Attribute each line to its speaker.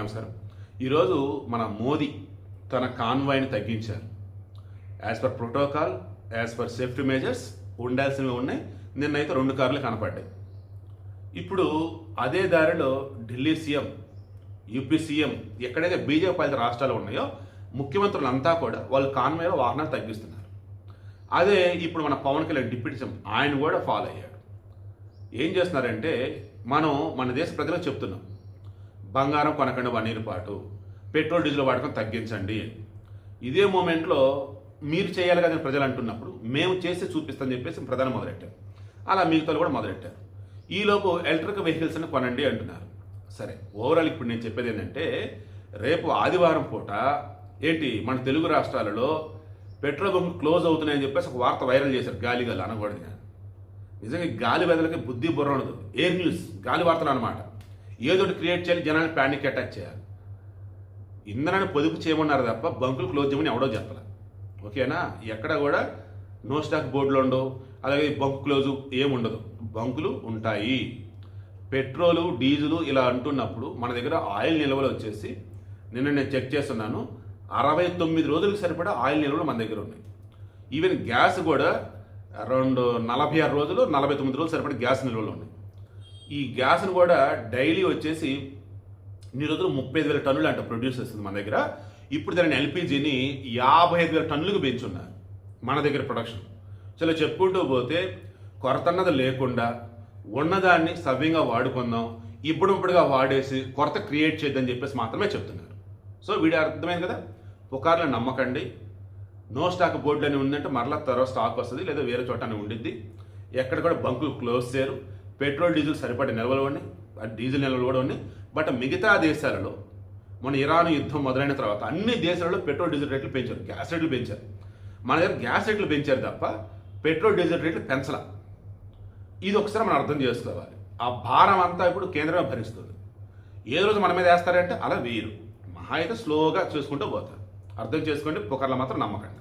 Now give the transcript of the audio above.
Speaker 1: నమస్కారం. ఈరోజు మన మోదీ తన కాన్వాయ్ని తగ్గించారు. As per protocol, as per safety measures ఉండాల్సినవి ఉన్నాయి. నిన్నైతే 2 కార్లు కనపడ్డాయి. ఇప్పుడు అదే దారిలో ఢిల్లీ సీఎం, యూపీ సీఎం, ఎక్కడైతే బీజేపీ పాలిత రాష్ట్రాలు ఉన్నాయో ముఖ్యమంత్రులంతా కూడా వాళ్ళు కాన్వాయ్లో వాహనాలు తగ్గిస్తున్నారు. అదే ఇప్పుడు మన పవన్ కళ్యాణ్ డిప్యూటీ సీఎం ఆయన కూడా ఫాలో అయ్యాడు. ఏం చేస్తున్నారంటే మన దేశ ప్రజలకు చెప్తున్నాం, బంగారం కొనకండి 1 ఇయర్ పాటు, పెట్రోల్ డీజిల్ వాడకం తగ్గించండి. ఇదే మూమెంట్లో మీరు చేయాలి కదా ప్రజలు అంటున్నప్పుడు మేము చేసి చూపిస్తామని చెప్పేసి ప్రధాని మొదలెట్టారు. అలా మిగతాలు కూడా మొదలెట్టారు. ఈలోపు ఎలక్ట్రిక్ వెహికల్స్ అని కొనండి అంటున్నారు. సరే, ఓవరాల్ ఇప్పుడు నేను చెప్పేది ఏంటంటే, రేపు ఆదివారం పూట ఏంటి మన తెలుగు రాష్ట్రాలలో పెట్రోల్ బంక్ క్లోజ్ అవుతున్నాయని చెప్పేసి ఒక వార్త వైరల్ చేశారు. గాలి అనకూడదు కానీ నిజంగా గాలి వెదలకి బుద్ధి బుర్ర ఉండదు. ఎయిర్ న్యూస్ గాలి వార్తలు అనమాట. ఏదో ఒకటి క్రియేట్ చేయాలి, జనాన్ని ప్యానిక్ అటాక్ చేయాలి. ఇంధనాన్ని పొదుపు చేయమన్నారు తప్ప బంకులు క్లోజ్ చేయమని ఎవడో చెప్పాలి. ఓకేనా? ఎక్కడ కూడా నో స్టాక్ బోర్డులు ఉండవు, అలాగే బంక్ క్లోజు ఏముండదు. బంకులు ఉంటాయి. పెట్రోలు డీజిలు ఇలా అంటున్నప్పుడు మన దగ్గర ఆయిల్ నిల్వలు వచ్చేసి నిన్న నేను చెక్ చేస్తున్నాను, 69 రోజులకు సరిపడా ఆయిల్ నిల్వలు మన దగ్గర ఉన్నాయి. ఈవెన్ గ్యాస్ కూడా అరౌండ్ 46 రోజులు 49 రోజులు సరిపడా గ్యాస్ నిల్వలు ఉన్నాయి. ఈ గ్యాస్ను కూడా డైలీ వచ్చేసి ఇన్ని రోజులు 35,000 టన్నులు అంట ప్రొడ్యూస్ చేస్తుంది మన దగ్గర. ఇప్పుడు దాని ఎల్పిజిని 55,000 టన్నులకు పెంచున్నారు మన దగ్గర ప్రొడక్షన్. చాలా చెప్పుకుంటూ పోతే కొరత అన్నది లేకుండా ఉన్నదాన్ని సవ్యంగా వాడుకుందాం, ఇప్పుడుగా వాడేసి కొరత క్రియేట్ చేద్దని చెప్పేసి మాత్రమే చెప్తున్నారు. సో వీడి అర్థమైంది కదా, పుకార్లను నమ్మకండి. నో స్టాక్ బోర్డులు అని ఉందంటే మరలా తర్వాత స్టాక్ వస్తుంది, లేదా వేరే చోట అని ఉండిద్ది. ఎక్కడ కూడా బంకులు క్లోజ్ చేయరు. పెట్రోల్ డీజిల్ సరిపడే నిల్వలు ఉన్నాయి, డీజిల్ నిల్వలు కూడా ఉన్నాయి. బట్ మిగతా దేశాలలో మన ఇరాన్ యుద్ధం మొదలైన తర్వాత అన్ని దేశాలలో పెట్రోల్ డీజిల్ రేట్లు పెంచారు, గ్యాస్ రేట్లు పెంచారు. మన దగ్గర గ్యాస్ రేట్లు పెంచారు తప్ప పెట్రోల్ డీజిల్ రేట్లు పెంచలా. ఇది ఒకసారి మనం అర్థం చేసుకోవాలి. ఆ భారం అంతా ఇప్పుడు కేంద్రమే భరిస్తుంది. ఏ రోజు మన మీద వేస్తారంటే అలా వేయరు, మహా అయితే స్లోగా చేసుకుంటూ పోతారు. అర్థం చేసుకోండి, పుకార్లు మాత్రం నమ్మకండి.